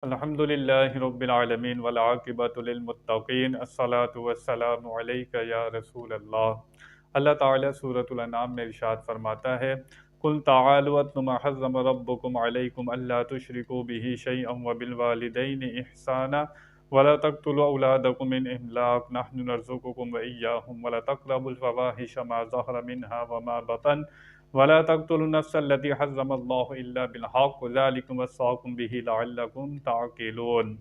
الحمدللہ رب العالمین والعاقبۃ للمتقین الصلاۃ والسلام علیک یا رسول اللہ۔ اللہ تعالیٰ سورۃ الانعام میں ارشاد فرماتا ہے، قل تعالوا اتل ما حرم ربکم علیکم الا تشرکوا بہ شیئا وبالوالدین احسانا ولا تقتلوا اولادکم من املاق نحن نرزقکم وإیاہم ولا تقربوا الفواحش ما ظہر منها وما بطن ولا تقتلوا النفس التي حرم الله إلا بالحق ذلكم وصاكم به لعلكم تعقلون۔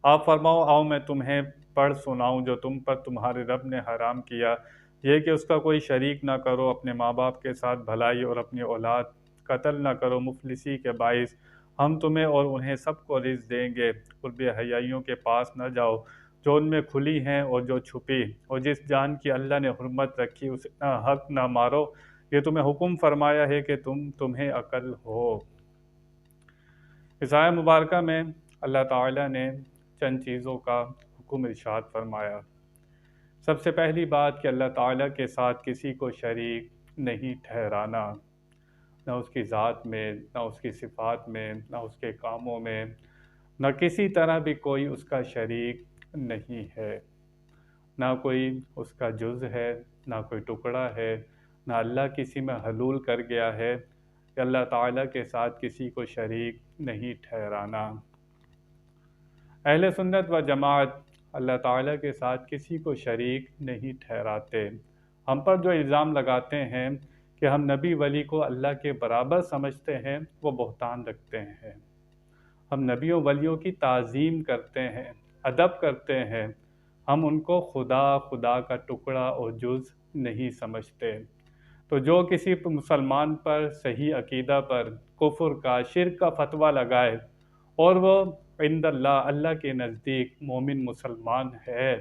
آپ فرماؤ، آؤ میں تمہیں پڑھ سناؤں جو تم پر تمہارے رب نے حرام کیا، یہ کہ اس کا کوئی شریک نہ کرو، اپنے ماں باپ کے ساتھ بھلائی اور اپنی اولاد قتل نہ کرو مفلسی کے باعث، ہم تمہیں اور انہیں سب کو رزق دیں گے، قرب حیائیوں کے پاس نہ جاؤ جو ان میں کھلی ہیں اور جو چھپی، اور جس جان کی اللہ نے حرمت رکھی اسے نہ حق نہ مارو، یہ تمہیں حکم فرمایا ہے کہ تمہیں عقل ہو۔ اس آیہ مبارکہ میں اللہ تعالیٰ نے چند چیزوں کا حکم ارشاد فرمایا۔ سب سے پہلی بات کہ اللہ تعالیٰ کے ساتھ کسی کو شریک نہیں ٹھہرانا، نہ اس کی ذات میں، نہ اس کی صفات میں، نہ اس کے کاموں میں، نہ کسی طرح بھی کوئی اس کا شریک نہیں ہے، نہ کوئی اس کا جز ہے، نہ کوئی ٹکڑا ہے، نہ اللہ کسی میں حلول کر گیا ہے، کہ اللہ تعالیٰ کے ساتھ کسی کو شریک نہیں ٹھہرانا۔ اہل سنت و جماعت اللہ تعالیٰ کے ساتھ کسی کو شریک نہیں ٹھہراتے۔ ہم پر جو الزام لگاتے ہیں کہ ہم نبی ولی کو اللہ کے برابر سمجھتے ہیں، وہ بہتان رکھتے ہیں۔ ہم نبیوں ولیوں کی تعظیم کرتے ہیں، ادب کرتے ہیں، ہم ان کو خدا کا ٹکڑا اور جز نہیں سمجھتے۔ تو جو کسی مسلمان پر صحیح عقیدہ پر کفر کا، شرک کا فتویٰ لگائے اور وہ عند اللہ کے نزدیک مومن مسلمان ہے،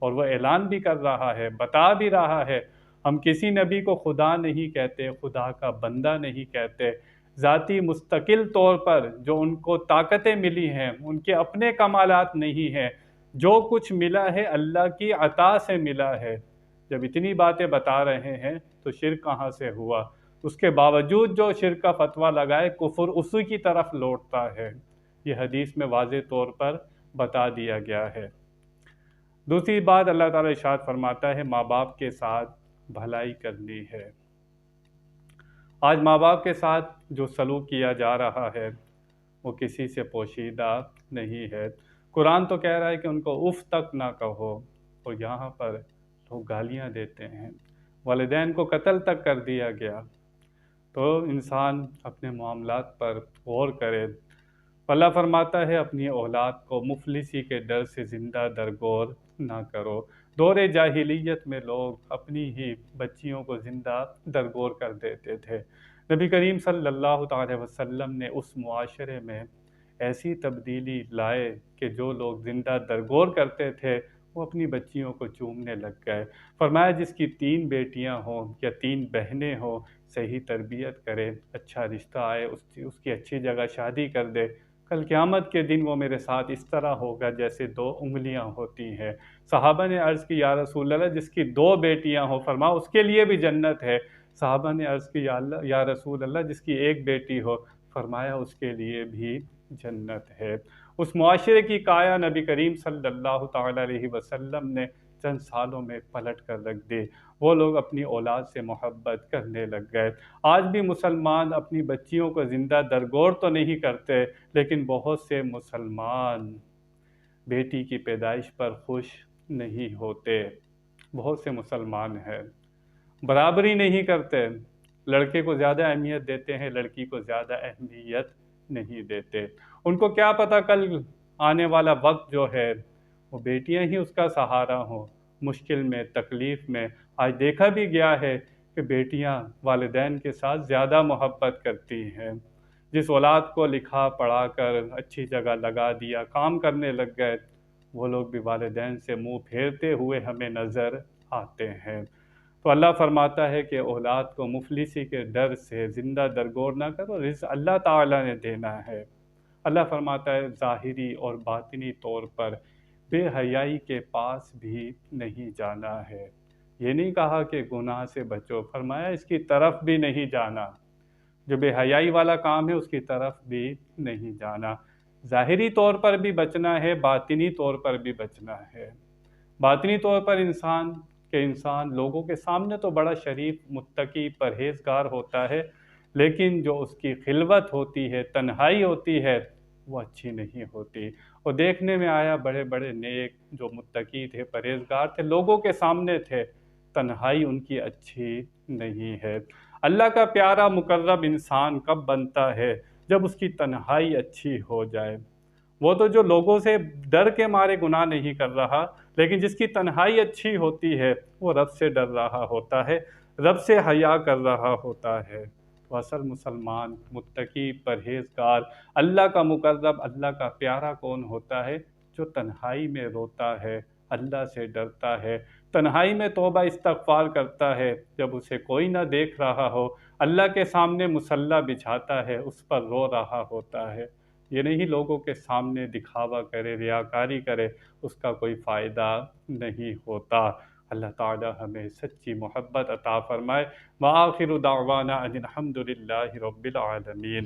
اور وہ اعلان بھی کر رہا ہے، بتا بھی رہا ہے ہم کسی نبی کو خدا نہیں کہتے، خدا کا بندہ نہیں کہتے، ذاتی مستقل طور پر جو ان کو طاقتیں ملی ہیں ان کے اپنے کمالات نہیں ہیں، جو کچھ ملا ہے اللہ کی عطا سے ملا ہے، جب اتنی باتیں بتا رہے ہیں تو شرک کہاں سے ہوا؟ اس کے باوجود جو شرک کا فتویٰ لگائے، کفر اسی کی طرف لوٹتا ہے، یہ حدیث میں واضح طور پر بتا دیا گیا ہے۔ دوسری بات اللہ تعالیٰ ارشاد فرماتا ہے ماں باپ کے ساتھ بھلائی کرنی ہے۔ آج ماں باپ کے ساتھ جو سلوک کیا جا رہا ہے وہ کسی سے پوشیدہ نہیں ہے۔ قرآن تو کہہ رہا ہے کہ ان کو اف تک نہ کہو، اور یہاں پر لوگ گالیاں دیتے ہیں، والدین کو قتل تک کر دیا گیا۔ تو انسان اپنے معاملات پر غور کرے۔ اللہ فرماتا ہے اپنی اولاد کو مفلسی کے ڈر سے زندہ درگور نہ کرو۔ دور جاہلیت میں لوگ اپنی ہی بچیوں کو زندہ درگور کر دیتے تھے۔ نبی کریم صلی اللہ تعالی وسلم نے اس معاشرے میں ایسی تبدیلی لائے کہ جو لوگ زندہ درگور کرتے تھے وہ اپنی بچیوں کو چومنے لگ گئے۔ فرمایا جس کی 3 بیٹیاں ہوں یا 3 بہنیں ہوں، صحیح تربیت کرے، اچھا رشتہ آئے، اس کی اچھی جگہ شادی کر دے، کل قیامت کے دن وہ میرے ساتھ اس طرح ہوگا جیسے 2 انگلیاں ہوتی ہیں۔ صحابہ نے عرض کی یا رسول اللہ جس کی 2 بیٹیاں ہوں، فرمایا اس کے لیے بھی جنت ہے۔ صحابہ نے عرض کی یا رسول اللہ جس کی 1 بیٹی ہو، فرمایا اس کے لیے بھی جنت ہے۔ اس معاشرے کی کایا نبی کریم صلی اللہ تعالی علیہ وسلم نے چند سالوں میں پلٹ کر رکھ دی۔ وہ لوگ اپنی اولاد سے محبت کرنے لگ گئے۔ آج بھی مسلمان اپنی بچیوں کو زندہ درگور تو نہیں کرتے، لیکن بہت سے مسلمان بیٹی کی پیدائش پر خوش نہیں ہوتے۔ بہت سے مسلمان ہیں، برابری نہیں کرتے، لڑکے کو زیادہ اہمیت دیتے ہیں، لڑکی کو زیادہ اہمیت نہیں دیتے۔ ان کو کیا پتہ کل آنے والا وقت جو ہے وہ بیٹیاں ہی اس کا سہارا ہوں، مشکل میں، تکلیف میں۔ آج دیکھا بھی گیا ہے کہ بیٹیاں والدین کے ساتھ زیادہ محبت کرتی ہیں۔ جس اولاد کو لکھا پڑھا کر اچھی جگہ لگا دیا، کام کرنے لگ گئے، وہ لوگ بھی والدین سے منہ پھیرتے ہوئے ہمیں نظر آتے ہیں۔ تو اللہ فرماتا ہے کہ اولاد کو مفلسی کے ڈر سے زندہ درگور نہ کرو، رزق اللہ تعالیٰ نے دینا ہے۔ اللہ فرماتا ہے ظاہری اور باطنی طور پر بے حیائی کے پاس بھی نہیں جانا ہے۔ یہ نہیں کہا کہ گناہ سے بچو، فرمایا اس کی طرف بھی نہیں جانا، جو بے حیائی والا کام ہے اس کی طرف بھی نہیں جانا۔ ظاہری طور پر بھی بچنا ہے، باطنی طور پر بھی بچنا ہے۔ باطنی طور پر انسان لوگوں کے سامنے تو بڑا شریف، متقی، پرہیزگار ہوتا ہے، لیکن جو اس کی خلوت ہوتی ہے، تنہائی ہوتی ہے، وہ اچھی نہیں ہوتی۔ اور دیکھنے میں آیا بڑے بڑے نیک جو متقی تھے، پرہیزگار تھے، لوگوں کے سامنے تھے، تنہائی ان کی اچھی نہیں ہے۔ اللہ کا پیارا مقرب انسان کب بنتا ہے؟ جب اس کی تنہائی اچھی ہو جائے۔ وہ تو جو لوگوں سے ڈر کے مارے گناہ نہیں کر رہا، لیکن جس کی تنہائی اچھی ہوتی ہے وہ رب سے ڈر رہا ہوتا ہے، رب سے حیا کر رہا ہوتا ہے۔ تو اصل مسلمان، متقی، پرہیزگار، اللہ کا مقرب، اللہ کا پیارا کون ہوتا ہے؟ جو تنہائی میں روتا ہے، اللہ سے ڈرتا ہے، تنہائی میں توبہ استغفار کرتا ہے، جب اسے کوئی نہ دیکھ رہا ہو، اللہ کے سامنے مصلی بچھاتا ہے، اس پر رو رہا ہوتا ہے۔ یہ نہیں لوگوں کے سامنے دکھاوا کرے، ریاکاری کرے، اس کا کوئی فائدہ نہیں ہوتا۔ اللہ تعالی ہمیں سچی محبت عطا فرمائے۔ وآخر دعوانا ان الحمد للہ رب العالمین۔